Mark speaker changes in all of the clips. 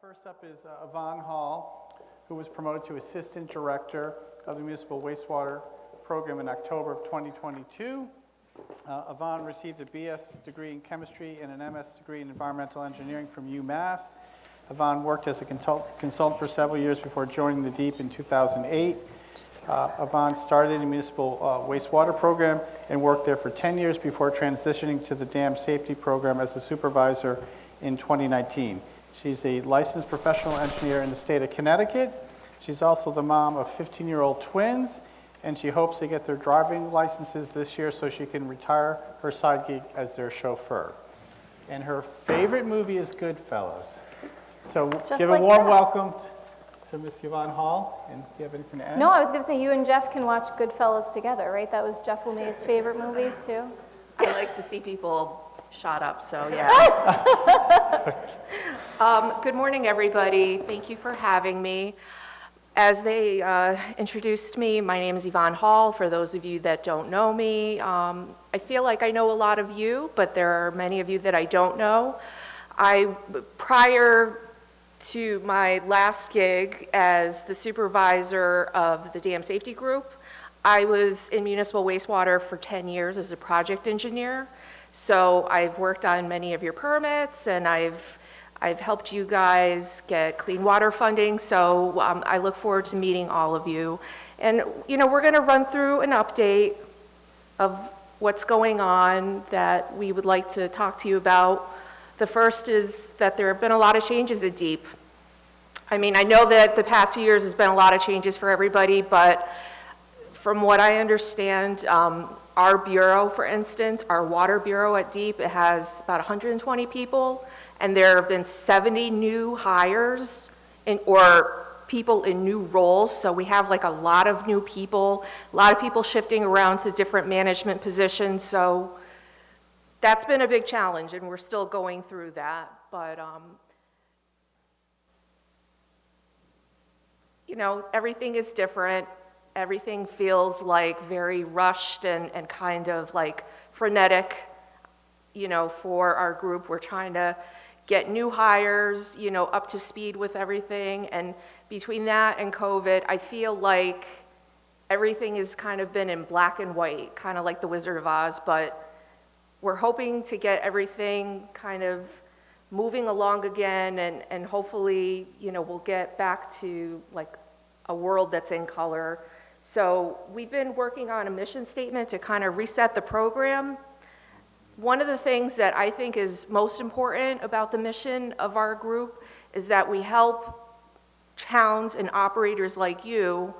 Speaker 1: First up is Yvonne Hall, who was promoted to Assistant Director of the Municipal Wastewater Program in October of 2022. Yvonne received a BS degree in chemistry and an MS degree in environmental engineering from UMass. Yvonne worked as a consultant for several years before joining the DEEP in 2008. Yvonne started in the Municipal Wastewater Program and worked there for 10 years before transitioning to the Dam Safety Program as a supervisor in 2019. She's a licensed professional engineer in the state of Connecticut. She's also the mom of 15-year-old twins, and she hopes to get their driving licenses this year so she can retire her side gig as their chauffeur. And her favorite movie is Goodfellas. So give a warm welcome to Miss Yvonne Hall. And do you have anything to add?
Speaker 2: No, I was going to say you and Jeff can watch Goodfellas together, right? That was Jeff Lemay's favorite movie, too.
Speaker 3: I like to see people shot up, so yeah. Good morning, everybody. Thank you for having me. As they introduced me, my name is Yvonne Hall. For those of you that don't know me, I feel like I know a lot of you, but there are many of you that I don't know. Prior to my last gig as the supervisor of the Dam Safety Group, I was in municipal wastewater for 10 years as a project engineer. So I've worked on many of your permits, and I've helped you guys get clean water funding. So I look forward to meeting all of you. And we're going to run through an update of what's going on that we would like to talk to you about. The first is that there have been a lot of changes at DEEP. I mean, I know that the past few years has been a lot of changes for everybody, but from what I understand, our bureau, for instance, our water bureau at DEEP, it has about 120 people, and there have been 70 new hires or people in new roles. So we have like a lot of new people, a lot of people shifting around to different management positions. So that's been a big challenge, and we're still going through that. But everything is different. Everything feels like very rushed and kind of like frenetic, for our group. We're trying to get new hires, up to speed with everything. And between that and COVID, I feel like everything has kind of been in black and white, kind of like the Wizard of Oz, but we're hoping to get everything kind of moving along again, and hopefully, we'll get back to like a world that's in color. So we've been working on a mission statement to kind of reset the program. One of the things that I think is most important about the mission of our group is that we help towns and operators like you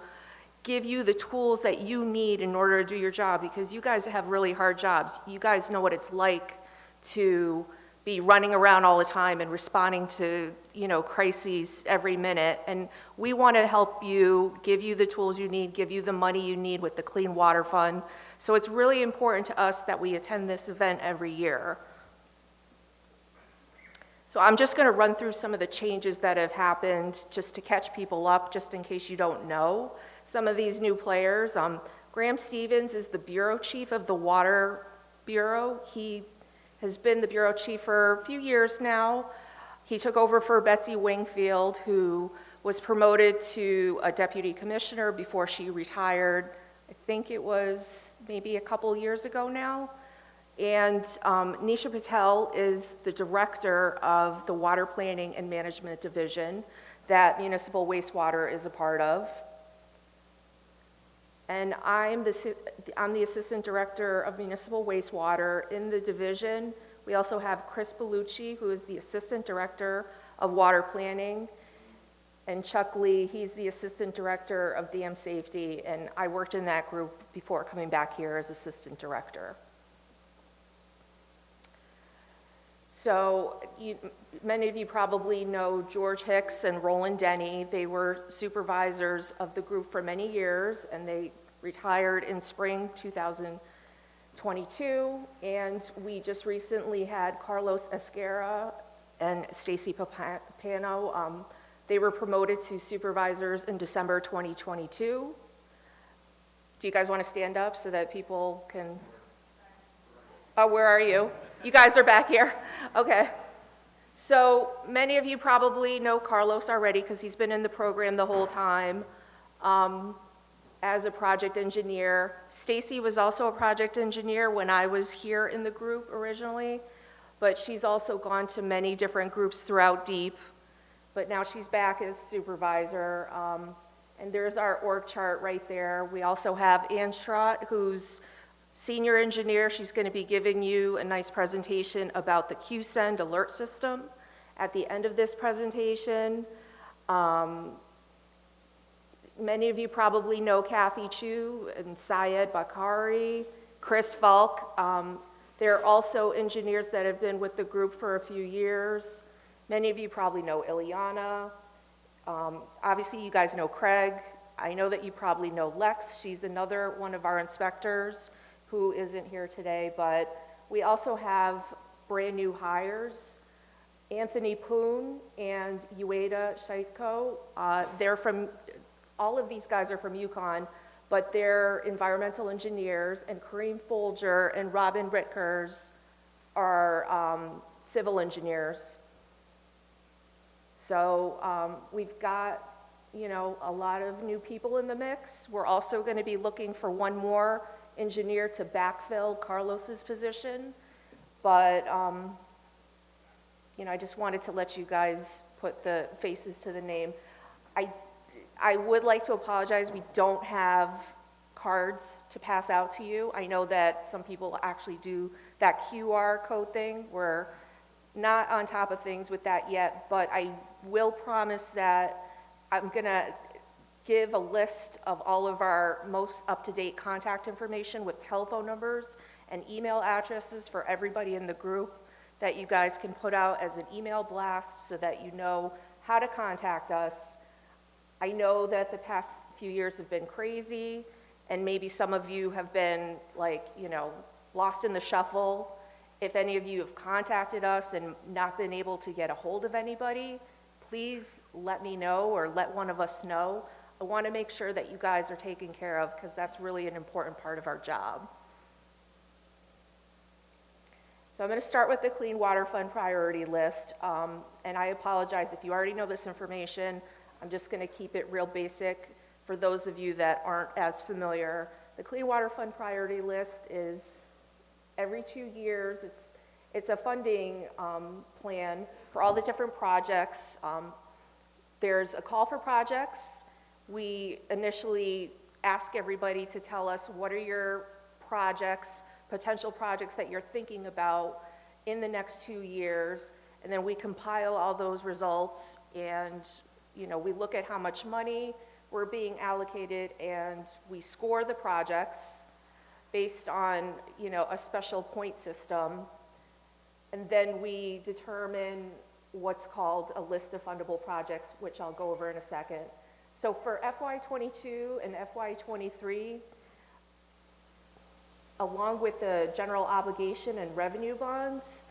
Speaker 3: give you the tools that you need in order to do your job, because you guys have really hard jobs. You guys know what it's like to be running around all the time and responding to, crises every minute. And we want to help you, give you the tools you need, give you the money you need with the Clean Water Fund. So it's really important to us that we attend this event every year. So I'm just going to run through some of the changes that have happened just to catch people up, just in case you don't know some of these new players. Graham Stevens is the Bureau Chief of the Water Bureau. He has been the Bureau Chief for a few years now. He took over for Betsy Wingfield, who was promoted to a Deputy Commissioner before she retired. I think it was maybe a couple years ago now. And Nisha Patel is the Director of the Water Planning and Management Division that Municipal Wastewater is a part of. And I'm the Assistant Director of Municipal Wastewater in the division. We also have Chris Bellucci, who is the Assistant Director of Water Planning, and Chuck Lee, he's the Assistant Director of Dam Safety, and I worked in that group before coming back here as Assistant Director. So many of you probably know George Hicks and Roland Denny. They were supervisors of the group for many years, and they retired in spring 2022. And we just recently had Carlos Esquera and Stacy Papano. They were promoted to supervisors in December 2022. Do you guys want to stand up so that people can? Oh, where are you? You guys are back here. Okay. So many of you probably know Carlos already because he's been in the program the whole time as a project engineer. Stacy was also a project engineer when I was here in the group originally, but she's also gone to many different groups throughout DEEP, but now she's back as supervisor. And there's our org chart right there. We also have Ann Schrott, who's senior engineer. She's going to be giving you a nice presentation about the QSend alert system at the end of this presentation. Many of you probably know Kathy Chu and Syed Bakari, Chris Falk. They're also engineers that have been with the group for a few years. Many of you probably know Ileana. Obviously, you guys know Craig. I know that you probably know Lex. She's another one of our inspectors who isn't here today, but we also have brand new hires, Anthony Poon and Ueda Shaiko. All of these guys are from UConn, but they're environmental engineers, and Kareem Folger and Robin Ritkers are civil engineers. So we've got, a lot of new people in the mix. We're also going to be looking for one more engineer to backfill Carlos's position. But, I just wanted to let you guys put the faces to the name. I would like to apologize. We don't have cards to pass out to you. I know that some people actually do that QR code thing. We're not on top of things with that yet, but I will promise that I'm going to give a list of all of our most up-to-date contact information with telephone numbers and email addresses for everybody in the group that you guys can put out as an email blast so that you know how to contact us. I know that the past few years have been crazy, and maybe some of you have been lost in the shuffle. If any of you have contacted us and not been able to get a hold of anybody, please let me know or let one of us know. I want to make sure that you guys are taken care of because that's really an important part of our job. So I'm going to start with the Clean Water Fund priority list, and I apologize if you already know this information. I'm just going to keep it real basic for those of you that aren't as familiar. The Clean Water Fund priority list is every 2 years. It's a funding plan for all the different projects. There's a call for projects. We initially ask everybody to tell us what are your projects, potential projects that you're thinking about in the next 2 years, and then we compile all those results, and we look at how much money we're being allocated, and we score the projects based on a special point system, and then we determine what's called a list of fundable projects, which I'll go over in a second. So for FY22 and FY23, along with the general obligation and revenue bonds,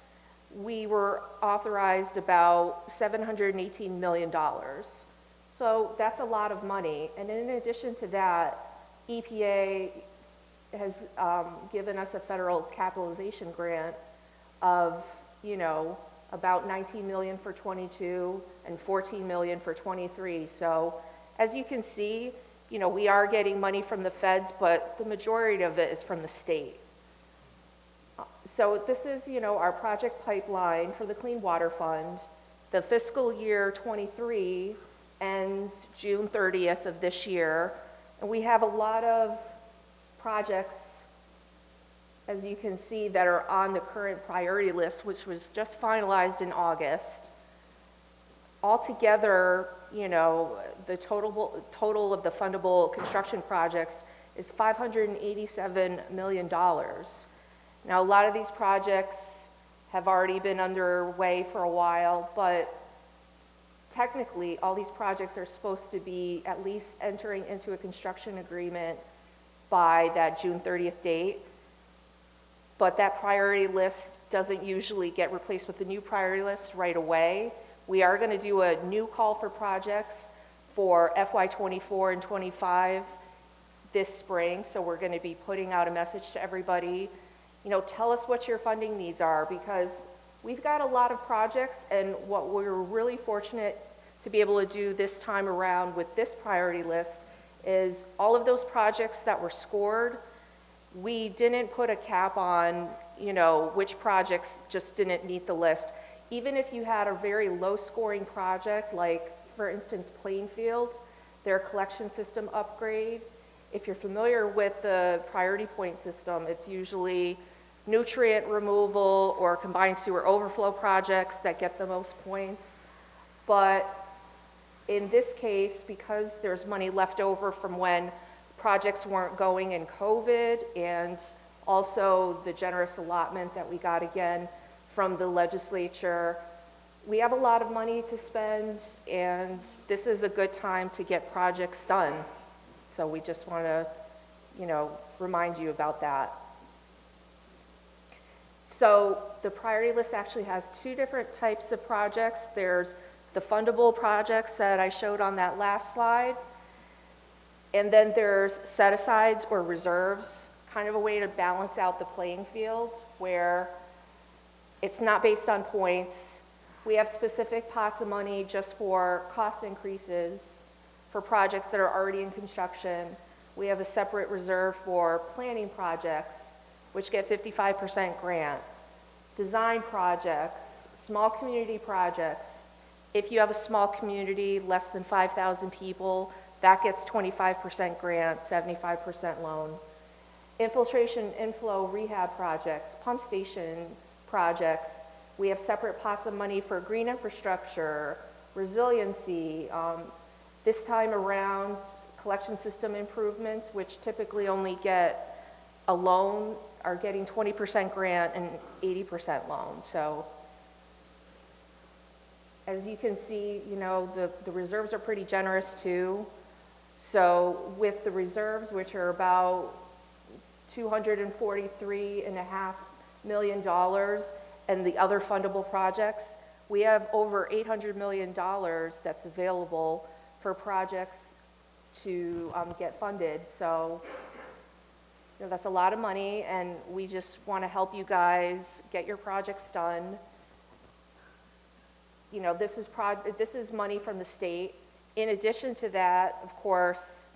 Speaker 3: we were authorized about $718 million. So that's a lot of money. And in addition to that, EPA has given us a federal capitalization grant of, about $19 million for 22 and $14 million for 23. So as you can see, we are getting money from the feds, but the majority of it is from the state. So this is, our project pipeline for the Clean Water Fund. The fiscal year 23 ends June 30th of this year, and we have a lot of projects, as you can see, that are on the current priority list, which was just finalized in August. Altogether, the total of the fundable construction projects is $587 million. Now, a lot of these projects have already been underway for a while, but technically, all these projects are supposed to be at least entering into a construction agreement by that June 30th date. But that priority list doesn't usually get replaced with the new priority list right away. We are going to do a new call for projects for FY24 and 25 this spring, so we're going to be putting out a message to everybody. Tell us what your funding needs are, because We've got a lot of projects, and what we're really fortunate to be able to do this time around with this priority list is all of those projects that were scored, we didn't put a cap on, which projects just didn't meet the list. Even if you had a very low scoring project, like for instance, Plainfield, their collection system upgrade, if you're familiar with the priority point system, it's usually nutrient removal or combined sewer overflow projects that get the most points. But in this case, because there's money left over from when projects weren't going in COVID, and also the generous allotment that we got again from the legislature, we have a lot of money to spend, and this is a good time to get projects done. So we just want to, remind you about that. So the priority list actually has two different types of projects. There's the fundable projects that I showed on that last slide, and then there's set-asides or reserves, kind of a way to balance out the playing field where it's not based on points. We have specific pots of money just for cost increases for projects that are already in construction. We have a separate reserve for planning projects, which get 55% grant. Design projects, small community projects. If you have a small community, less than 5,000 people, that gets 25% grant, 75% loan. Infiltration, inflow, rehab projects, pump station projects. We have separate pots of money for green infrastructure, resiliency. This time around, collection system improvements, which typically only get a loan, are getting 20% grant and 80% loan. So as you can see, the reserves are pretty generous too. So with the reserves, which are about $243.5 million, and the other fundable projects, we have over $800 million that's available for projects to get funded. So that's a lot of money, and we just want to help you guys get your projects done. This is money from the state. In addition to that, of course,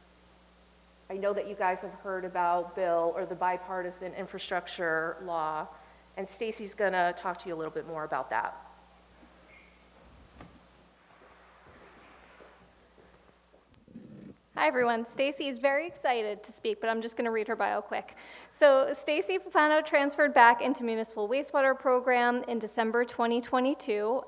Speaker 3: I know that you guys have heard about Bill, or the bipartisan infrastructure law, and Stacy's going to talk to you a little bit more about that.
Speaker 2: Hi everyone, Stacy is very excited to speak, but I'm just going to read her bio quick. So Stacy Papano transferred back into municipal wastewater program in December 2022,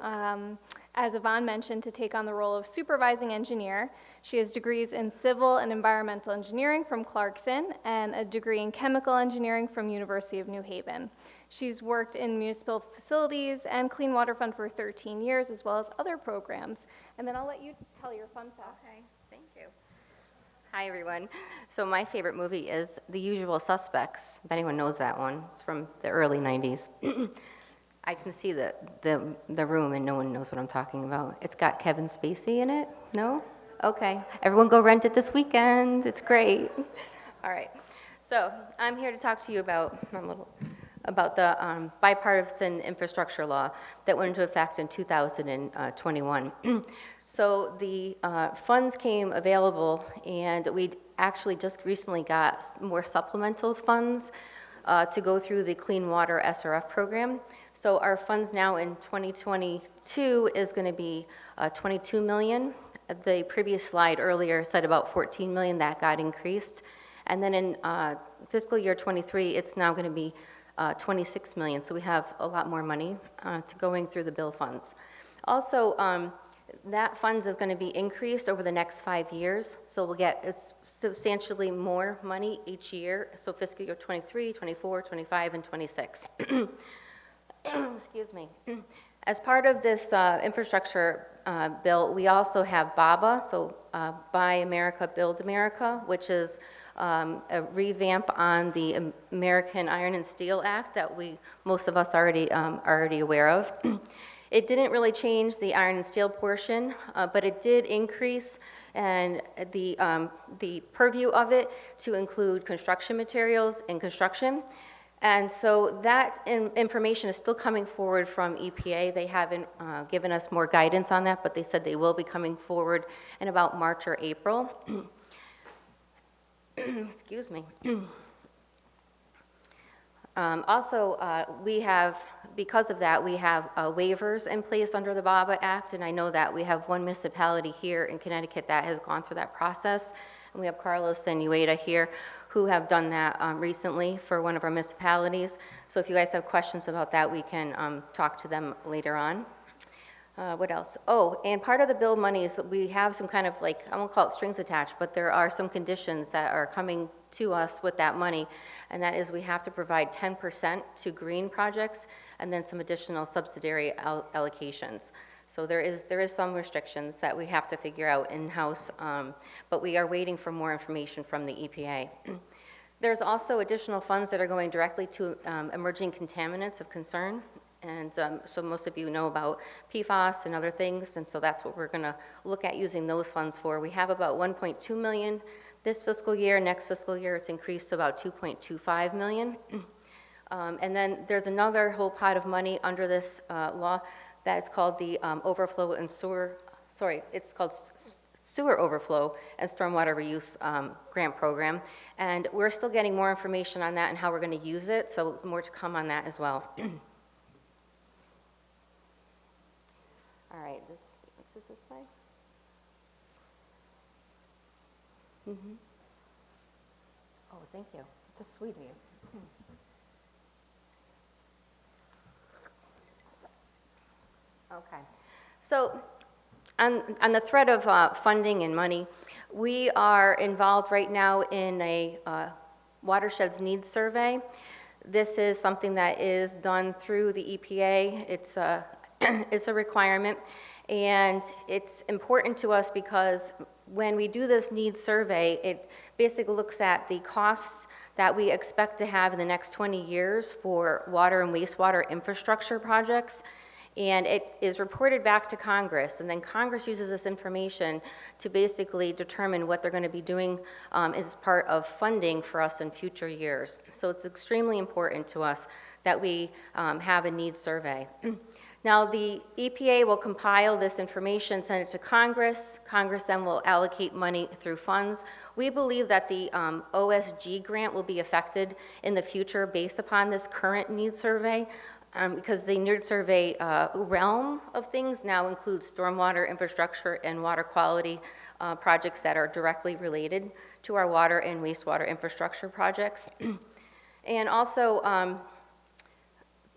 Speaker 2: as Yvonne mentioned, to take on the role of supervising engineer. She has degrees in civil and environmental engineering from Clarkson and a degree in chemical engineering from University of New Haven. She's worked in municipal facilities and Clean Water Fund for 13 years, as well as other programs. And then I'll let you tell your fun fact.
Speaker 4: Okay, thank you. Hi, everyone. So my favorite movie is The Usual Suspects, if anyone knows that one. It's from the early 90s. I can see the room, and no one knows what I'm talking about. It's got Kevin Spacey in it? No? Okay. Everyone go rent it this weekend. It's great. All right. So I'm here to talk to you about the bipartisan infrastructure law that went into effect in 2021. So the funds came available, and we actually just recently got more supplemental funds to go through the Clean Water SRF program. So our funds now in 2022 is going to be 22 million. The previous slide earlier said about 14 million. That got increased. And then in fiscal year 23, it's now going to be 26 million. So we have a lot more money to going through the bill funds. Also, that funds is going to be increased over the next 5 years, so we'll get substantially more money each year, so fiscal year 23, 24, 25, and 26. Excuse me. As part of this infrastructure bill, we also have BABA, so Buy America, Build America, which is a revamp on the American Iron and Steel Act that most of us already aware of. It didn't really change the iron and steel portion, but it did increase and the purview of it to include construction materials and construction. And so that information is still coming forward from EPA. They haven't given us more guidance on that, but they said they will be coming forward in about March or April. Excuse me. Also, we have, because of that, we have waivers in place under the BABA Act, and I know that we have one municipality here in Connecticut that has gone through that process, and we have Carlos and Ueda here who have done that recently for one of our municipalities. So if you guys have questions about that, we can talk to them later on. What else? Oh, and part of the bill money is we have some kind of like, I won't call it strings attached, but there are some conditions that are coming to us with that money, and that is we have to provide 10% to green projects and then some additional subsidiary allocations. So there is some restrictions that we have to figure out in-house, but we are waiting for more information from the EPA. There's also additional funds that are going directly to emerging contaminants of concern. And so most of you know about PFAS and other things, and so that's what we're going to look at using those funds for. We have about 1.2 million this fiscal year. Next fiscal year, it's increased to about 2.25 million. And then there's another whole pot of money under this law that is called the overflow and sewer, it's called sewer overflow and stormwater reuse grant program. And we're still getting more information on that and how we're going to use it, so more to come on that as well. All right, this is this way. Mm-hmm. Oh, thank you. That's sweet of you. Okay. So on the thread of funding and money, we are involved right now in a watersheds needs survey. This is something that is done through the EPA. It's a requirement, and it's important to us because when we do this needs survey, it basically looks at the costs that we expect to have in the next 20 years for water and wastewater infrastructure projects, and it is reported back to Congress, and then Congress uses this information to basically determine what they're going to be doing as part of funding for us in future years. So it's extremely important to us that we have a needs survey. Now, the EPA will compile this information, send it to Congress. Congress then will allocate money through funds. We believe that the OSG grant will be affected in the future based upon this current needs survey, because the needs survey realm of things now includes stormwater infrastructure and water quality projects that are directly related to our water and wastewater infrastructure projects. And also,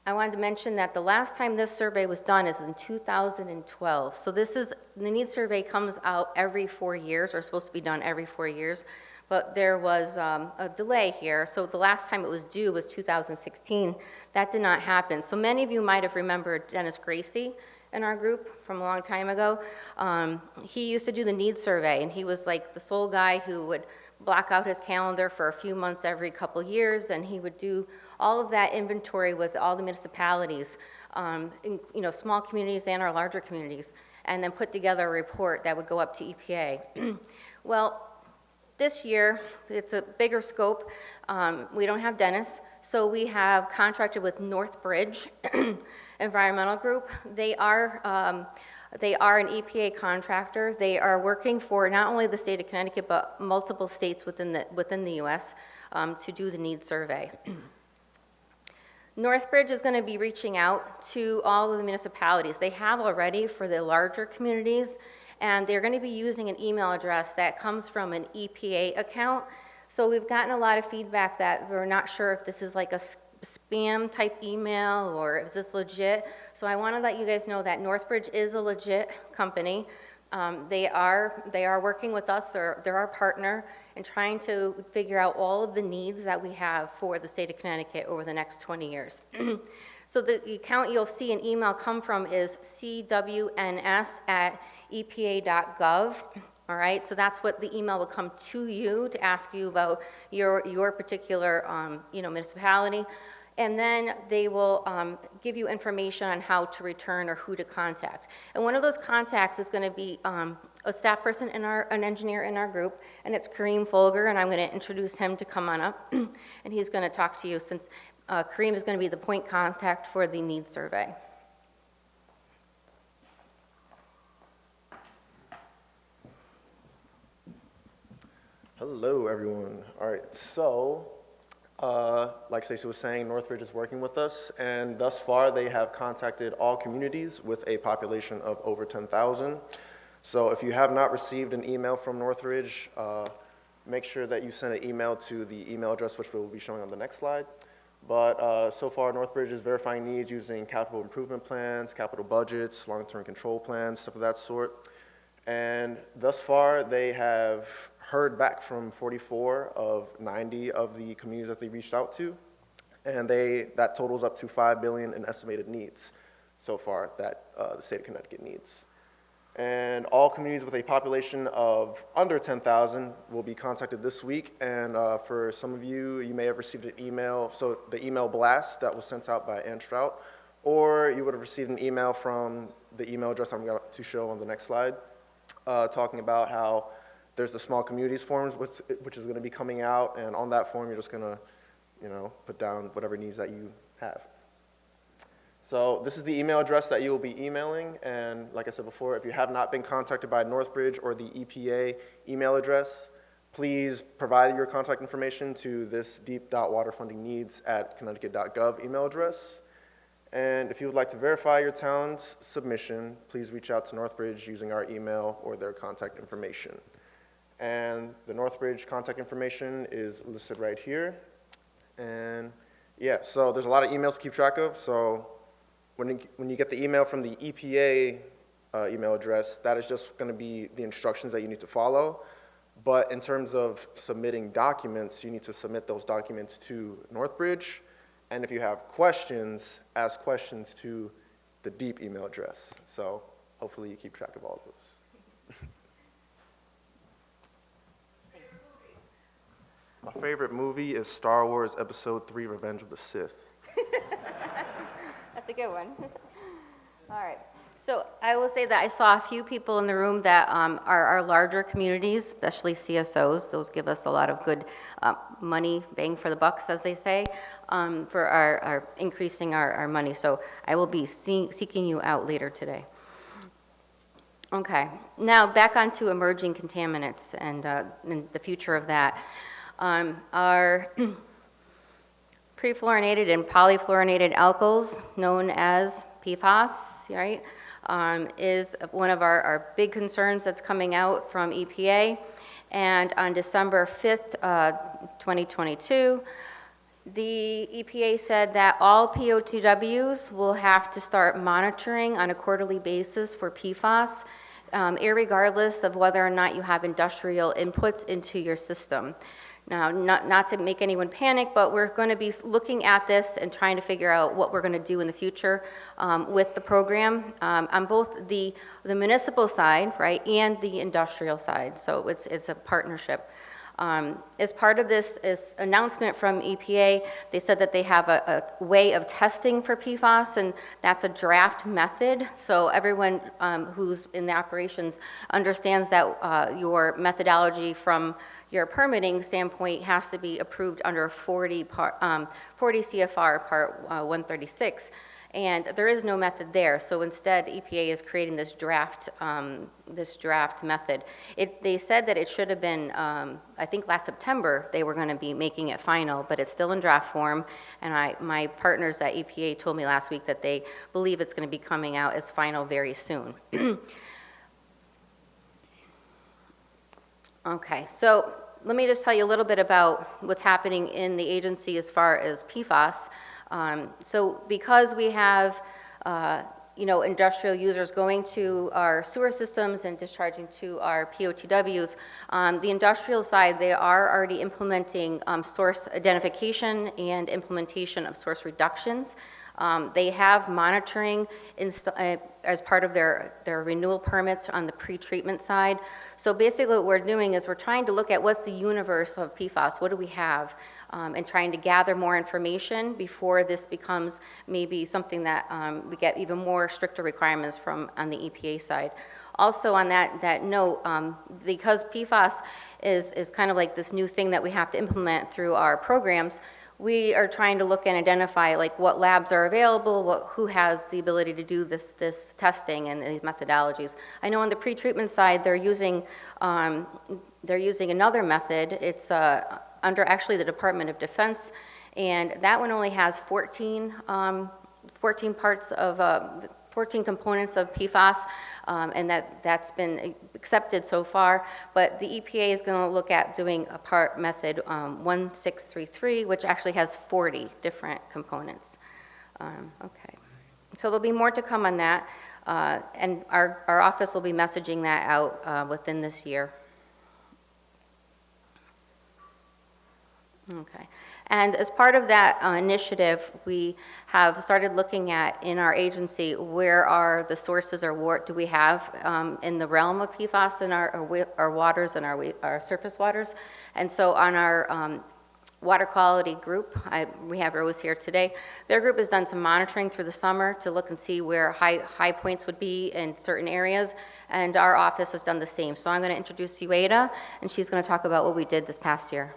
Speaker 4: I wanted to mention that the last time this survey was done is in 2012. So the needs survey comes out every 4 years, or supposed to be done every 4 years, but there was a delay here. So the last time it was due was 2016. That did not happen. So many of you might have remembered Dennis Gracie in our group from a long time ago. He used to do the needs survey, and he was like the sole guy who would block out his calendar for a few months every couple years, and he would do all of that inventory with all the municipalities, in, small communities and our larger communities, and then put together a report that would go up to EPA. Well, this year, it's a bigger scope. We don't have Dennis, so we have contracted with Northbridge Environmental Group. They are an EPA contractor. They are working for not only the state of Connecticut, but multiple states within the U.S. To do the needs survey. Northbridge is going to be reaching out to all of the municipalities. They have already for the larger communities, and they're going to be using an email address that comes from an EPA account. So we've gotten a lot of feedback that we're not sure if this is like a spam type email or is this legit. So I want to let you guys know that Northbridge is a legit company. They are working with us. They're our partner in trying to figure out all of the needs that we have for the state of Connecticut over the next 20 years. So the account you'll see an email come from is cwns@epa.gov. All right, so that's what the email will come to you to ask you about your particular municipality. And then they will give you information on how to return or who to contact. And one of those contacts is going to be a staff person an engineer in our group, and it's Kareem Folger, and I'm going to introduce him to come on up, and he's going to talk to you since Kareem is going to be the point contact for the needs survey.
Speaker 5: Hello, everyone. All right, so like Stacey was saying, Northridge is working with us, and thus far they have contacted all communities with a population of over 10,000. So if you have not received an email from Northridge, make sure that you send an email to the email address which we'll be showing on the next slide. But so far, Northridge is verifying needs using capital improvement plans, capital budgets, long-term control plans, stuff of that sort. And thus far, they have heard back from 44 of 90 of the communities that they reached out to, and that totals up to $5 billion in estimated needs so far that the state of Connecticut needs. And all communities with a population of under 10,000 will be contacted this week, and for some of you, you may have received an email, so the email blast that was sent out by Ann Strout, or you would have received an email from the email address I'm going to show on the next slide, talking about how there's the small communities forms, which is going to be coming out, and on that form, you're just going to, put down whatever needs that you have. So this is the email address that you will be emailing, and like I said before, if you have not been contacted by Northbridge or the EPA email address, please provide your contact information to this deep.waterfundingneeds@connecticut.gov email address. And if you would like to verify your town's submission, please reach out to Northbridge using our email or their contact information. And the Northbridge contact information is listed right here. And yeah, so there's a lot of emails to keep track of. So when you get the email from the EPA email address, that is just going to be the instructions that you need to follow. But in terms of submitting documents, you need to submit those documents to Northbridge. And if you have questions, ask questions to the DEEP email address. So hopefully you keep track of all of those. My favorite movie is Star Wars Episode 3, Revenge of the Sith.
Speaker 4: That's a good one. All right. So I will say that I saw a few people in the room that are larger communities, especially CSOs. Those give us a lot of good money, bang for the bucks, as they say, for our increasing our money. So I will be seeking you out later today. Okay. Now back onto emerging contaminants and the future of that. Our prefluorinated and polyfluorinated alkyls, known as PFAS, right, is one of our big concerns that's coming out from EPA. And on December 5th, 2022, the EPA said that all POTWs will have to start monitoring on a quarterly basis for PFAS, irregardless of whether or not you have industrial inputs into your system. Now, not to make anyone panic, but we're going to be looking at this and trying to figure out what we're going to do in the future with the program on both the municipal side, right, and the industrial side. So it's a partnership. As part of this announcement from EPA, they said that they have a way of testing for PFAS, and that's a draft method. So everyone who's in the operations understands that your methodology from your permitting standpoint has to be approved under 40 CFR Part 136. And there is no method there, so instead EPA is creating this draft method. They said that it should have been, I think last September, they were going to be making it final, but it's still in draft form. And my partners at EPA told me last week that they believe it's going to be coming out as final very soon. Okay, so let me just tell you a little bit about what's happening in the agency as far as PFAS. So because we have, industrial users going to our sewer systems and discharging to our POTWs, the industrial side, they are already implementing source identification and implementation of source reductions. They have monitoring as part of their renewal permits on the pre-treatment side. So basically what we're doing is we're trying to look at what's the universe of PFAS, what do we have, and trying to gather more information before this becomes maybe something that we get even more stricter requirements from on the EPA side. Also on that note, because PFAS is kind of like this new thing that we have to implement through our programs, we are trying to look and identify like what labs are available, who has the ability to do this testing and these methodologies. I know on the pretreatment side, they're using another method. It's under actually the Department of Defense, and that one only has 14 parts of 14 components of PFAS, and that's been accepted so far. But the EPA is going to look at doing a part method 1633, which actually has 40 different components. Okay, so there'll be more to come on that, and our office will be messaging that out within this year. Okay. And as part of that initiative, we have started looking at, in our agency, where are the sources or what do we have in the realm of PFAS in our waters and our surface waters. And so on our water quality group, we have Rose here today, their group has done some monitoring through the summer to look and see where high points would be in certain areas, and our office has done the same. So I'm going to introduce Ueda, and she's going to talk about what we did this past year.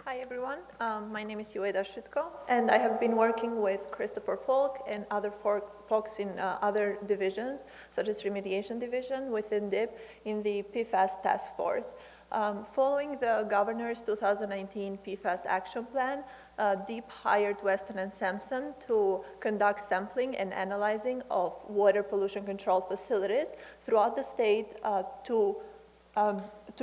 Speaker 6: Hi everyone, my name is Ueda Shutko, and I have been working with Christopher Falk and other folks in other divisions, such as Remediation Division within DIP in the PFAS Task Force. Following the Governor's 2019 PFAS Action Plan, DIP hired Weston and Sampson to conduct sampling and analyzing of water pollution control facilities throughout the state to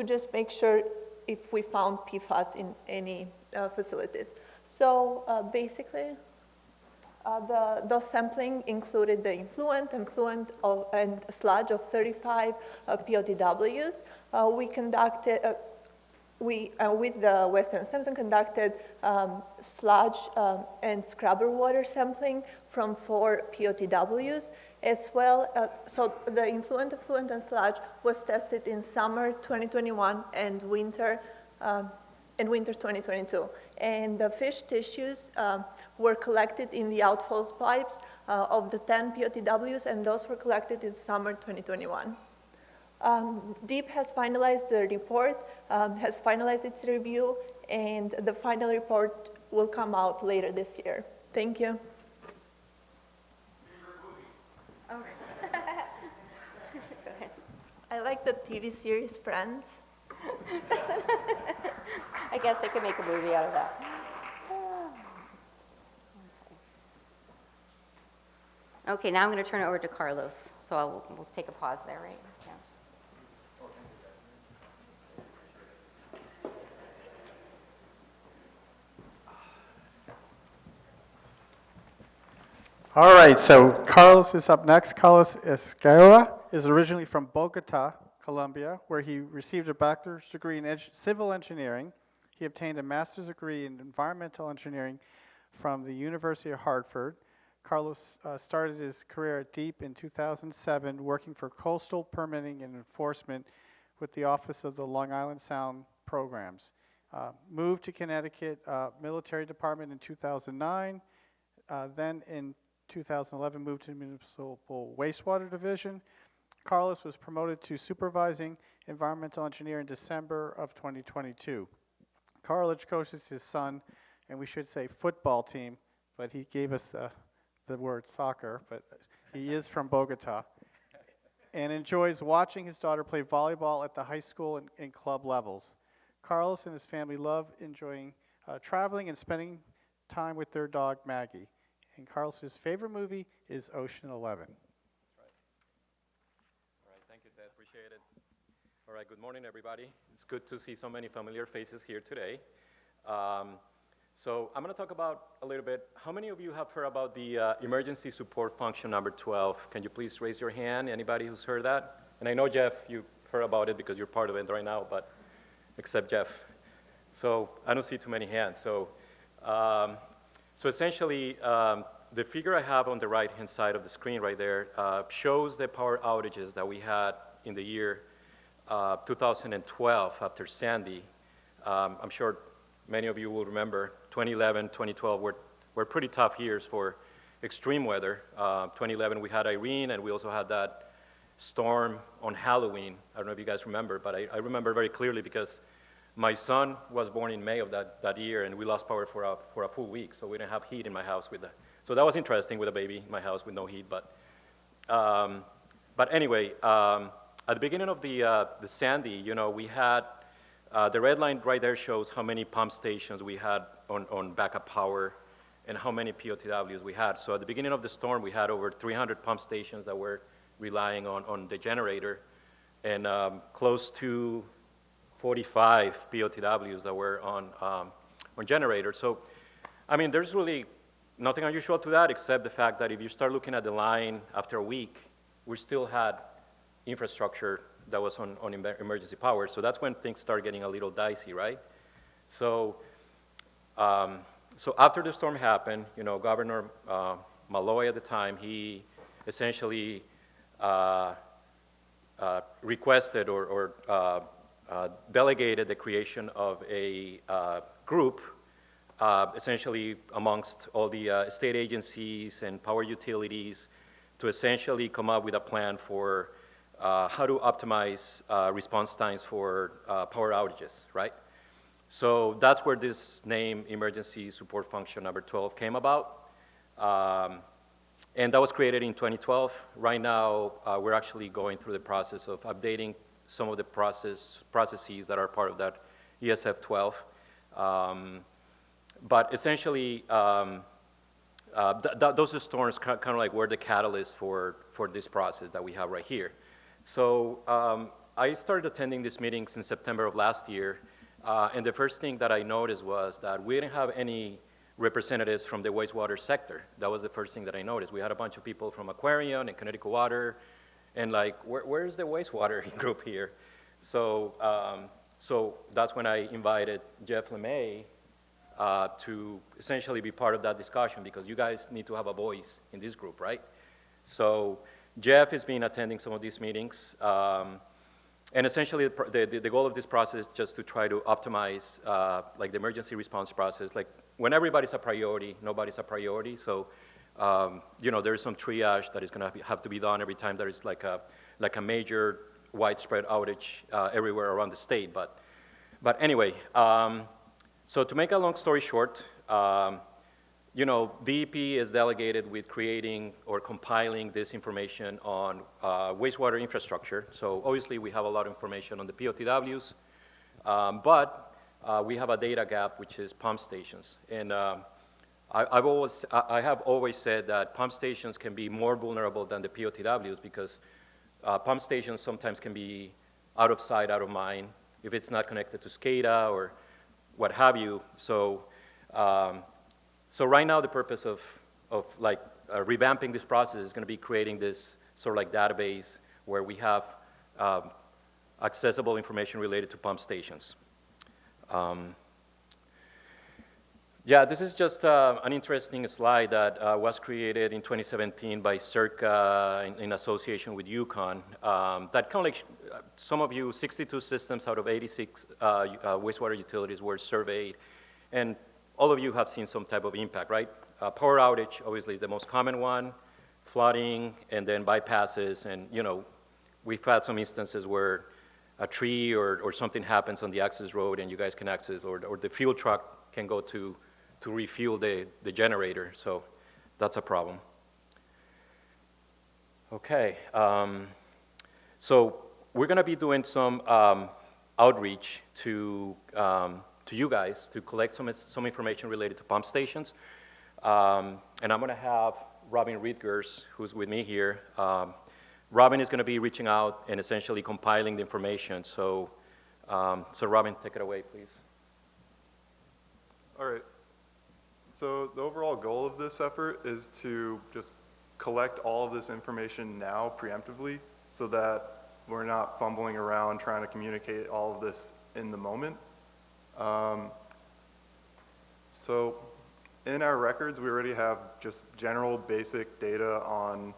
Speaker 6: just make sure if we found PFAS in any facilities. So basically, those sampling included the influent and sludge of 35 POTWs. We conducted, with the Weston Sampson, conducted sludge and scrubber water sampling from 4 POTWs as well. So the influent, effluent, and sludge was tested in summer 2021 and winter 2022. And the fish tissues were collected in the outfalls pipes of the 10 POTWs, and those were collected in summer 2021. DIP has finalized the report, has finalized its review, and the final report will come out later this year. Thank you.
Speaker 4: Oh. Go ahead.
Speaker 6: I like the TV series Friends.
Speaker 4: I guess they could make a movie out of that. Okay, now I'm going to turn it over to Carlos. So we'll take a pause there, right? Yeah.
Speaker 1: All right, so Carlos is up next. Carlos Escalera is originally from Bogota, Colombia, where he received a bachelor's degree in civil engineering. He obtained a master's degree in environmental engineering from the University of Hartford. Carlos started his career at DEEP in 2007, working for coastal permitting and enforcement with the Office of the Long Island Sound Programs. Moved to Connecticut Military Department in 2009, then in 2011 moved to Municipal Wastewater Division. Carlos was promoted to supervising environmental engineer in December of 2022. Carlos coaches his son, and we should say football team, but he gave us the word soccer, but he is from Bogota, and enjoys watching his daughter play volleyball at the high school and club levels. Carlos and his family love enjoying traveling and spending time with their dog, Maggie. And Carlos's favorite movie is Ocean 11.
Speaker 7: All right, thank you, Ted. Appreciate it. All right, good morning, everybody. It's good to see so many familiar faces here today. So I'm going to talk about a little bit. How many of you have heard about the emergency support function number 12? Can you please raise your hand? Anybody who's heard that? And I know, Jeff, you've heard about it because you're part of it right now, but except Jeff. So I don't see too many hands. So essentially, the figure I have on the right-hand side of the screen right there shows the power outages that we had in the year 2012 after Sandy. I'm sure many of you will remember 2011, 2012 were pretty tough years for extreme weather. 2011 we had Irene, and we also had that storm on Halloween. I don't know if you guys remember, but I remember very clearly because My son was born in May of that year, and we lost power for a full week, so we didn't have heat in my house so that was interesting with a baby in my house with no heat, but anyway, at the beginning of the Sandy, you know, we had, the red line right there shows how many pump stations we had on backup power and how many POTWs we had. So at the beginning of the storm, we had over 300 pump stations that were relying on the generator, and close to 45 POTWs that were on generators. So, I mean, there's really nothing unusual to that except the fact that if you start looking at the line after a week, we still had infrastructure that was on emergency power. So that's when things start getting a little dicey, right? So, so after the storm happened, you know, Governor Malloy at the time, he essentially requested or delegated the creation of a group, essentially amongst all the state agencies and power utilities, to essentially come up with a plan for how to optimize response times for power outages, right? So that's where this name, Emergency Support Function Number 12, came about. And that was created in 2012. Right now, we're actually going through the process of updating some of the processes that are part of that ESF 12. But essentially, those storms kind of like were the catalyst for this process that we have right here. So I started attending these meetings in September of last year, and the first thing that I noticed was that we didn't have any representatives from the wastewater sector. That was the first thing that I noticed. We had a bunch of people from Aquarion and Connecticut Water, and like, where's the wastewater group here? So, so that's when I invited Jeff LeMay to essentially be part of that discussion, because you guys need to have a voice in this group, right? So Jeff has been attending some of these meetings, and essentially the goal of this process is just to try to optimize like the emergency response process. Like when everybody's a priority, nobody's a priority. So you know, there's some triage that is going to have to be done every time there is like a major widespread outage everywhere around the state. But anyway, so to make a long story short, you know, DEP is delegated with creating or compiling this information on wastewater infrastructure. So obviously we have a lot of information on the POTWs, but we have a data gap, which is pump stations. And I have always said that pump stations can be more vulnerable than the POTWs, because pump stations sometimes can be out of sight, out of mind, if it's not connected to SCADA or what have you. So, so right now the purpose of like revamping this process is going to be creating this sort of like database where we have accessible information related to pump stations. Yeah, this is just an interesting slide that was created in 2017 by CERCA in association with UConn. That kind of like, some of you, 62 systems out of 86 wastewater utilities were surveyed, and all of you have seen some type of impact, right? Power outage, obviously, is the most common one, flooding, and then bypasses, and you know, we've had some instances where a tree or something happens on the access road and you guys can access, or the fuel truck can go to refuel the generator, so that's a problem. Okay, so we're going to be doing some outreach to you guys to collect some information related to pump stations, and I'm going to have Robin Riedgers, who's with me here. Robin is going to be reaching out and essentially compiling the information. So, so Robin, take it away, please.
Speaker 8: All right. So the overall goal of this effort is to just collect all of this information now preemptively, so that we're not fumbling around trying to communicate all of this in the moment. So in our records, we already have just general basic data on,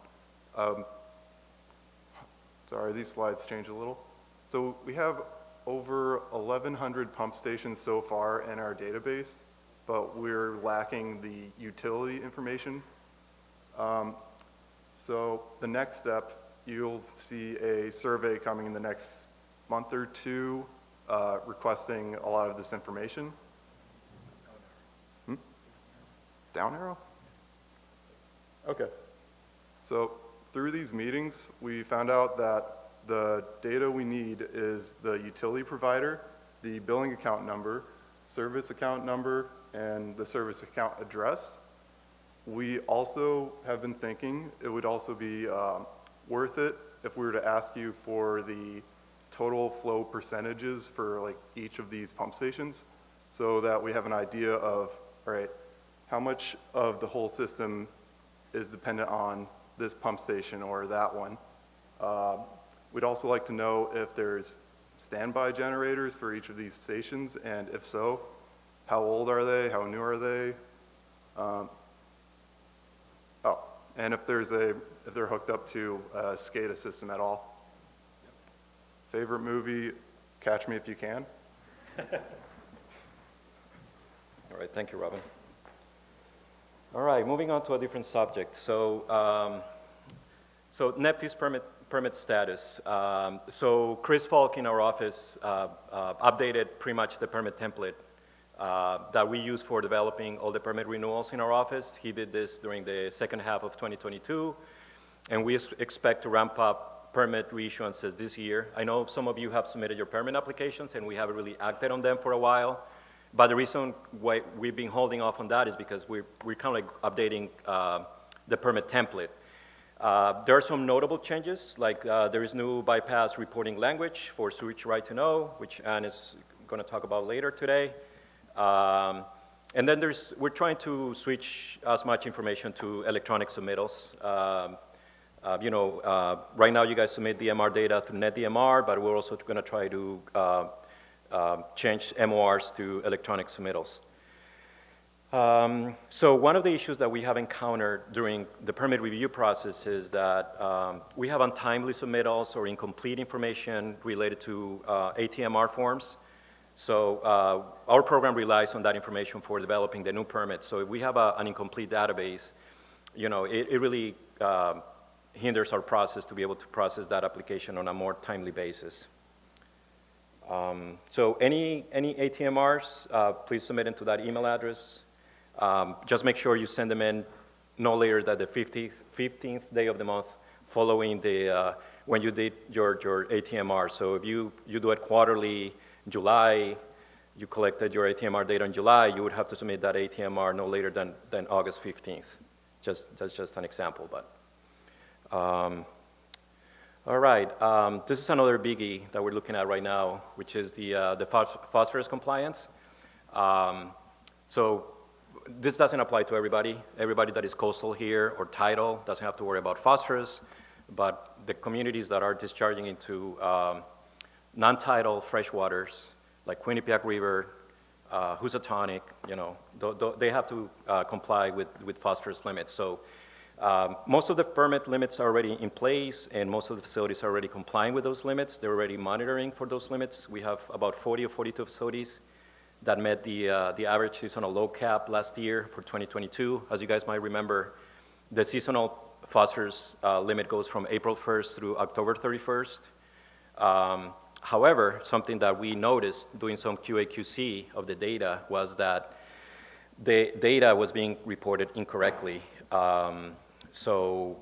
Speaker 8: sorry, these slides change a little. So we have over 1,100 pump stations so far in our database, but we're lacking the utility information. So the next step, you'll see a survey coming in the next month or two requesting a lot of this information. Down arrow? Okay. So through these meetings, we found out that the data we need is the utility provider, the billing account number, service account number, and the service account address. We also have been thinking it would also be worth it if we were to ask you for the total flow percentages for like each of these pump stations, so that we have an idea of, all right, how much of the whole system is dependent on this pump station or that one. We'd also like to know if there's standby generators for each of these stations, and if so, how old are they, how new are they? And if they're hooked up to a SCADA system at all. Favorite movie, Catch Me If You Can.
Speaker 7: All right, thank you, Robin. All right, moving on to a different subject. So NEPTI's permit status. So Chris Falk in our office updated pretty much the permit template that we use for developing all the permit renewals in our office. He did this during the second half of 2022, and we expect to ramp up permit reissuances this year. I know some of you have submitted your permit applications, and we haven't really acted on them for a while. But the reason why we've been holding off on that is because we're kind of like updating the permit template. There are some notable changes, like there is new bypass reporting language for sewage right to know, which Ann is going to talk about later today. And then we're trying to switch as much information to electronic submittals. Right now you guys submit DMR data through NetDMR, but we're also going to try to change MORs to electronic submittals. So one of the issues that we have encountered during the permit review process is that we have untimely submittals or incomplete information related to ATMR forms. So our program relies on that information for developing the new permits. So if we have an incomplete database, it really hinders our process to be able to process that application on a more timely basis. So any ATMRs, please submit into that email address. Just make sure you send them in no later than the 15th day of the month following when you did your ATMR. So if you do it quarterly, July, you collected your ATMR data in July, you would have to submit that ATMR no later than August 15th. That's just an example, but. All right, this is another biggie that we're looking at right now, which is the phosphorus compliance. So this doesn't apply to everybody. Everybody that is coastal here or tidal doesn't have to worry about phosphorus, but the communities that are discharging into non-tidal freshwaters, like Quinnipiac River, Housatonic, they have to comply with phosphorus limits. So most of the permit limits are already in place, and most of the facilities are already complying with those limits. They're already monitoring for those limits. We have about 40 or 42 facilities that met the average seasonal load cap last year for 2022. As you guys might remember, the seasonal phosphorus limit goes from April 1st through October 31st. However, something that we noticed doing some QA/QC of the data was that the data was being reported incorrectly. So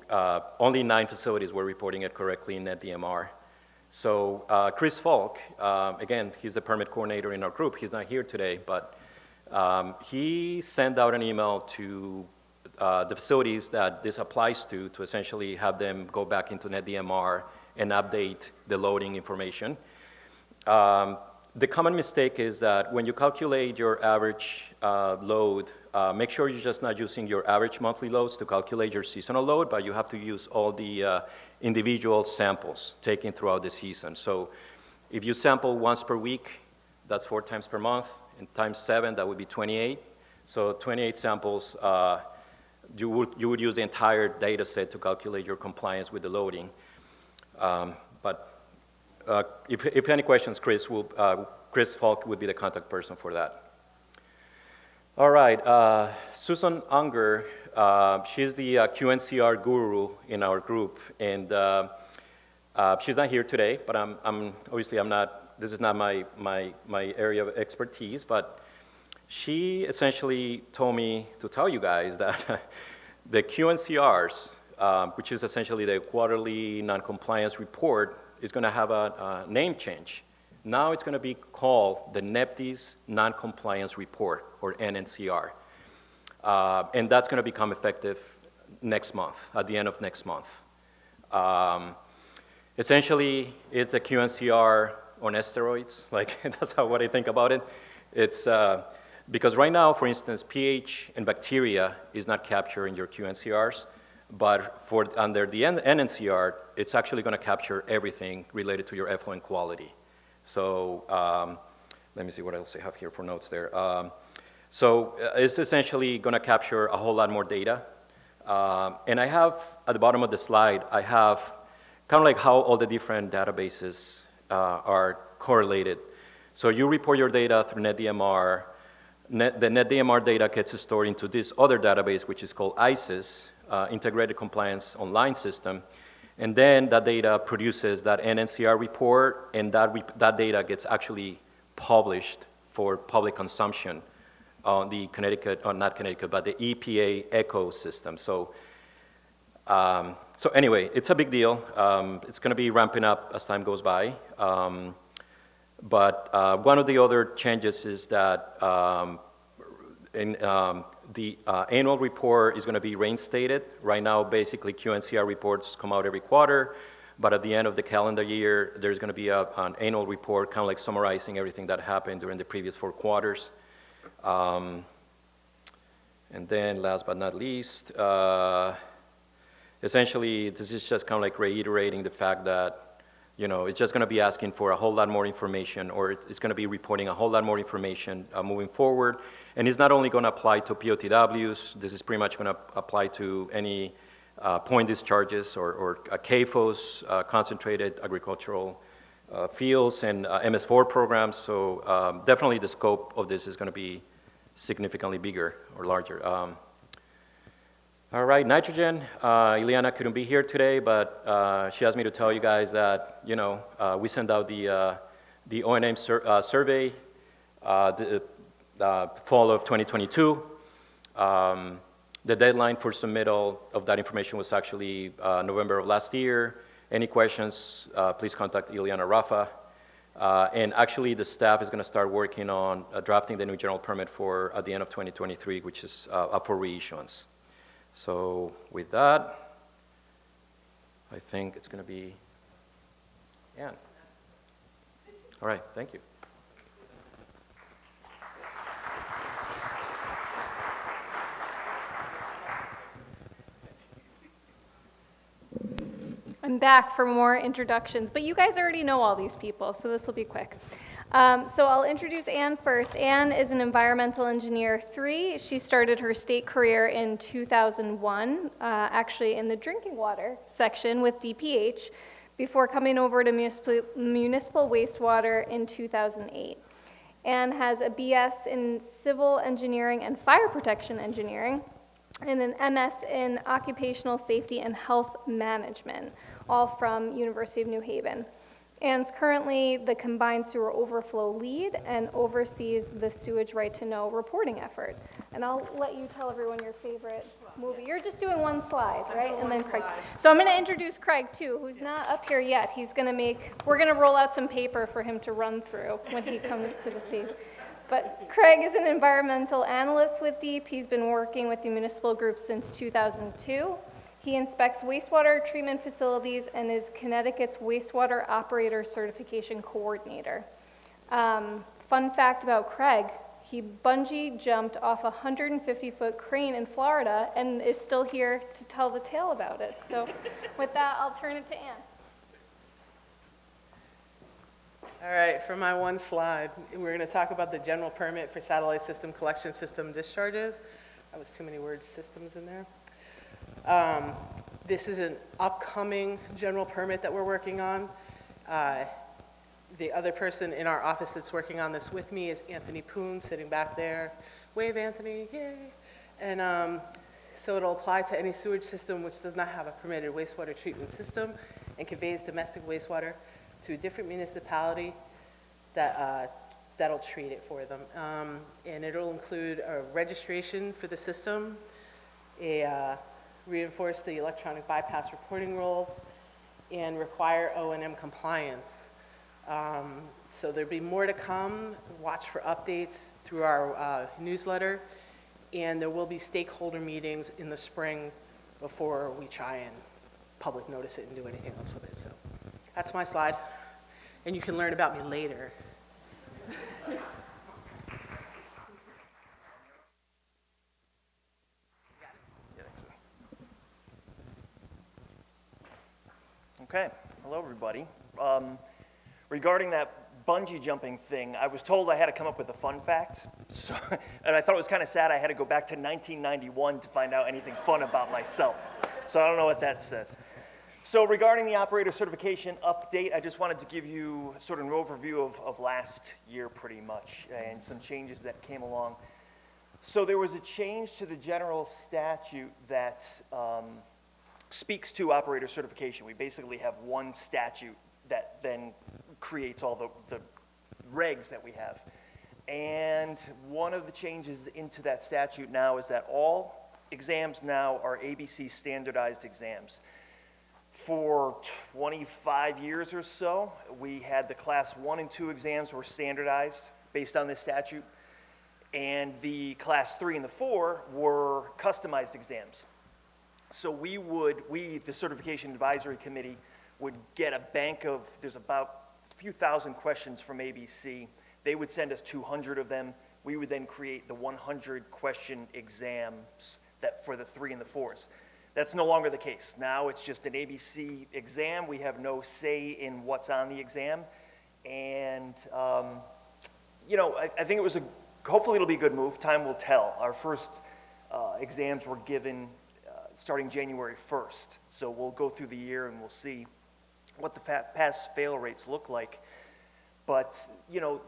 Speaker 7: only 9 facilities were reporting it correctly in NetDMR. So Chris Falk, again, he's the permit coordinator in our group. He's not here today, but he sent out an email to the facilities that this applies to essentially have them go back into NetDMR and update the loading information. The common mistake is that when you calculate your average load, make sure you're just not using your average monthly loads to calculate your seasonal load, but you have to use all the individual samples taken throughout the season. So if you sample once per week, that's 4 times per month, and times 7, that would be 28. So 28 samples, you would use the entire data set to calculate your compliance with the loading. If any questions, Chris Falk would be the contact person for that. All right, Susan Unger, she's the QNCR guru in our group, and she's not here today, but obviously I'm not this is not my area of expertise, but she essentially told me to tell you guys that the QNCRs, which is essentially the quarterly non-compliance report, is going to have a name change. Now it's going to be called the NEPDIS Non-Compliance Report, or NNCR. And that's going to become effective next month, at the end of next month. Essentially, it's a QNCR on steroids. Like, that's what I think about it. It's because right now, for instance, pH and bacteria is not captured in your QNCRs, but under the NNCR, it's actually going to capture everything related to your effluent quality. So let me see what else I have here for notes there. So it's essentially going to capture a whole lot more data. And I have, at the bottom of the slide, I have kind of like how all the different databases are correlated. So you report your data through NetDMR. The NetDMR data gets stored into this other database, which is called ICES, Integrated Compliance Online System. And then that data produces that NNCR report, and that data gets actually published for public consumption on the Connecticut, or not Connecticut, but the EPA ecosystem. So, so anyway, it's a big deal. It's going to be ramping up as time goes by. But one of the other changes is that the annual report is going to be reinstated. Right now, basically, QNCR reports come out every quarter, but at the end of the calendar year, there's going to be an annual report, kind of like summarizing everything that happened during the previous 4 quarters. And then, last but not least, essentially, this is just kind of like reiterating the fact that, you know, it's just going to be asking for a whole lot more information, or it's going to be reporting a whole lot more information moving forward. And it's not only going to apply to POTWs, this is pretty much going to apply to any point discharges or CAFOs, concentrated agricultural fields, and MS4 programs. So definitely the scope of this is going to be significantly bigger or larger. All right, nitrogen. Ileana couldn't be here today, but she asked me to tell you guys that, you know, we sent out the O&M survey the fall of 2022. The deadline for submittal of that information was actually November of last year. Any questions, please contact Ileana Rafa. And actually, the staff is going to start working on drafting the new general permit for at the end of 2023, which is up for reissuance. So with that, I think it's going to be Ann. All right, thank you.
Speaker 2: I'm back for more introductions, but you guys already know all these people, so this will be quick. So I'll introduce Ann first. Ann is an environmental engineer 3. She started her state career in 2001, actually in the drinking water section with DPH, before coming over to municipal wastewater in 2008. Ann has a BS in civil engineering and fire protection engineering, and an MS in occupational safety and health management, all from University of New Haven. Ann's currently the combined sewer overflow lead and oversees the sewage right to know reporting effort. And I'll let you tell everyone your favorite movie. You're just doing one slide, right? And then Craig. So I'm going to introduce Craig too, who's not up here yet. We're going to roll out some paper for him to run through when he comes to the stage. But Craig is an environmental analyst with DEEP. He's been working with the municipal group since 2002. He inspects wastewater treatment facilities and is Connecticut's wastewater operator certification coordinator. Fun fact about Craig, he bungee jumped off a 150-foot crane in Florida and is still here to tell the tale about it. So with that, I'll turn it to Ann.
Speaker 9: All right, for my one slide, we're going to talk about the general permit for satellite system collection system discharges. That was too many words, systems in there. This is an upcoming general permit that we're working on. The other person in our office that's working on this with me is Anthony Poon, sitting back there. Wave, Anthony, yay. And so it'll apply to any sewage system which does not have a permitted wastewater treatment system and conveys domestic wastewater to a different municipality that'll treat it for them. And it'll include a registration for the system, reinforce the electronic bypass reporting rules, and require O&M compliance. So there'll be more to come. Watch for updates through our newsletter, and there will be stakeholder meetings in the spring before we try and public notice it and do anything else with it. So that's my slide, and you can learn about me later.
Speaker 10: Okay, hello everybody. Regarding that bungee jumping thing, I was told I had to come up with a fun fact, and I thought it was kind of sad I had to go back to 1991 to find out anything fun about myself. So I don't know what that says. So regarding the operator certification update, I just wanted to give you sort of an overview of last year pretty much, and some changes that came along. So there was a change to the general statute that speaks to operator certification. We basically have one statute that then creates all the regs that we have. And one of the changes into that statute now is that all exams now are ABC standardized exams. For 25 years or so, we had the class 1 and 2 exams were standardized based on this statute, and the class 3 and the 4 were customized exams. So we, the Certification Advisory Committee, would get a bank of, there's about a few thousand questions from ABC. They would send us 200 of them. We would then create the 100 question exams that for the 3 and the 4s. That's no longer the case. Now it's just an ABC exam. We have no say in what's on the exam. And, you know, I think it was hopefully it'll be a good move. Time will tell. Our first exams were given starting January 1st. So we'll go through the year and we'll see what the pass-fail rates look like. But, you know,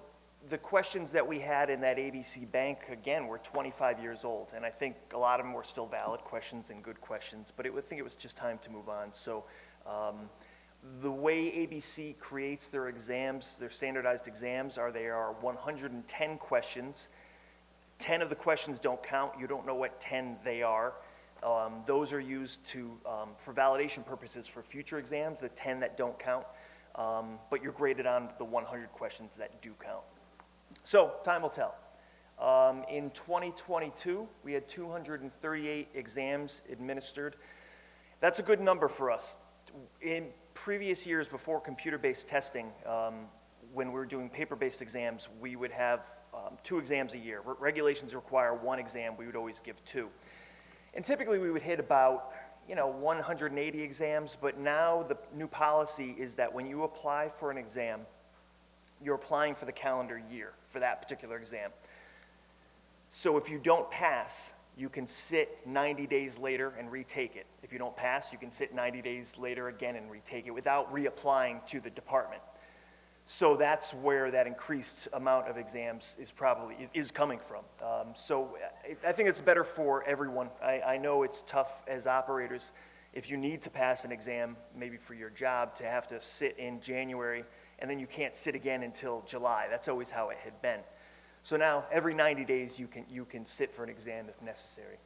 Speaker 10: the questions that we had in that ABC bank, again, were 25 years old. And I think a lot of them were still valid questions and good questions, but I think it was just time to move on. So the way ABC creates their exams, their standardized exams, there are 110 questions. 10 of the questions don't count. You don't know what 10 they are. Those are used for validation purposes for future exams, the 10 that don't count. But you're graded on the 100 questions that do count. So time will tell. In 2022, we had 238 exams administered. That's a good number for us. In previous years before computer-based testing, when we were doing paper-based exams, we would have 2 exams a year. Regulations require 1 exam. We would always give 2. And typically we would hit about 180 exams, but now the new policy is that when you apply for an exam, you're applying for the calendar year for that particular exam. So if you don't pass, you can sit 90 days later and retake it. If you don't pass, you can sit 90 days later again and retake it without reapplying to the department. So that's where that increased amount of exams is coming from. So I think it's better for everyone. I know it's tough as operators if you need to pass an exam, maybe for your job, to have to sit in January and then you can't sit again until July. That's always how it had been. So now every 90 days you can sit for an exam if necessary.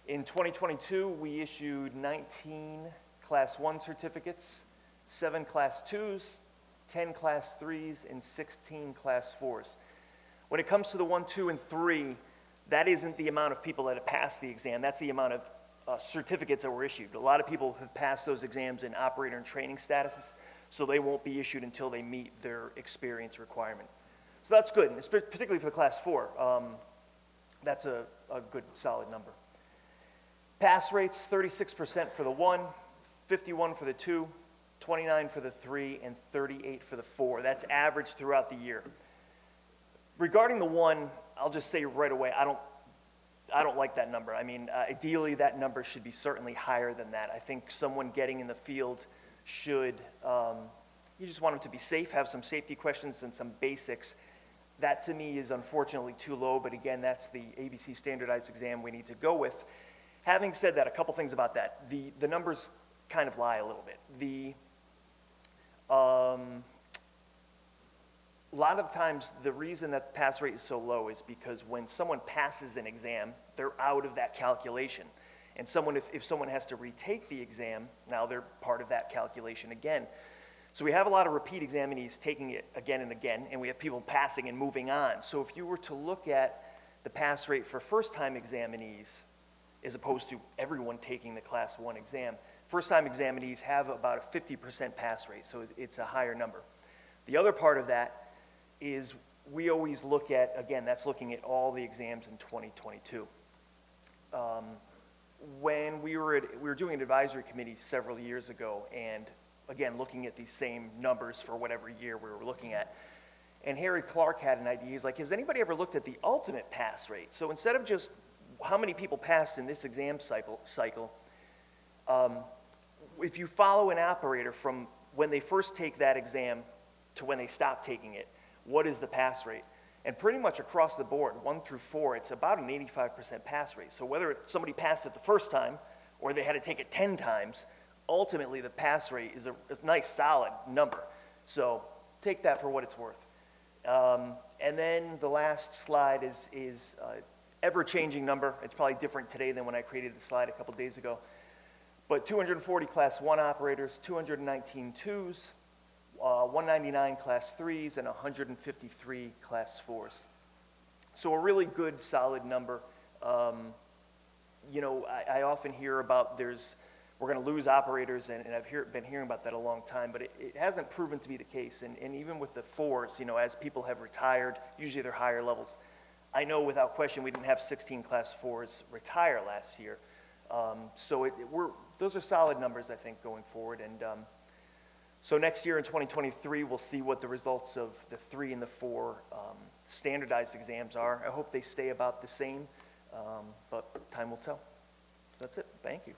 Speaker 10: In 2022, we issued 19 Class 1 certificates, 7 Class 2s, 10 Class 3s, and 16 Class 4s. When it comes to the 1, 2, and 3, that isn't the amount of people that have passed the exam. That's the amount of certificates that were issued. A lot of people have passed those exams in operator and training statuses, so they won't be issued until they meet their experience requirement. So that's good, and particularly for the Class 4. That's a good, solid number. Pass rates, 36% for the 1, 51 for the 2, 29 for the 3, and 38 for the 4. That's average throughout the year. Regarding the 1, I'll just say right away, I don't like that number. I mean, ideally that number should be certainly higher than that. I think someone getting in the field should, you just want them to be safe, have some safety questions and some basics. That to me is unfortunately too low, but again, that's the ABC standardized exam we need to go with. Having said that, a couple things about that. The numbers kind of lie a little bit. a lot of times, the reason that the pass rate is so low is because when someone passes an exam, they're out of that calculation. And if someone has to retake the exam, now they're part of that calculation again. So we have a lot of repeat examinees taking it again and again, and we have people passing and moving on. So if you were to look at the pass rate for first-time examinees, as opposed to everyone taking the Class 1 exam, first-time examinees have about a 50% pass rate, so it's a higher number. The other part of that is we always look at, again, that's looking at all the exams in 2022. When we were doing an advisory committee several years ago, and again, looking at these same numbers for whatever year we were looking at, and Harry Clark had an idea. He's like, has anybody ever looked at the ultimate pass rate? So instead of just how many people passed in this exam cycle, if you follow an operator from when they first take that exam to when they stop taking it, what is the pass rate? And pretty much across the board, 1 through 4, it's about an 85% pass rate. So whether somebody passed it the first time or they had to take it 10 times, ultimately the pass rate is a nice solid number. So take that for what it's worth. And then the last slide is ever-changing number. It's probably different today than when I created the slide a couple days ago. But 240 Class 1 operators, 219 2s, 199 Class 3s, and 153 Class 4s. So a really good, solid number. You know, I often hear about we're going to lose operators, and I've been hearing about that a long time, but it hasn't proven to be the case. And even with the 4s, you know, as people have retired, usually they're higher levels. I know without question we didn't have 16 Class 4s retire last year. So those are solid numbers, I think, going forward. And so next year in 2023, we'll see what the results of the 3 and the 4 standardized exams are. I hope they stay about the same, but time will tell. That's it. Thank you.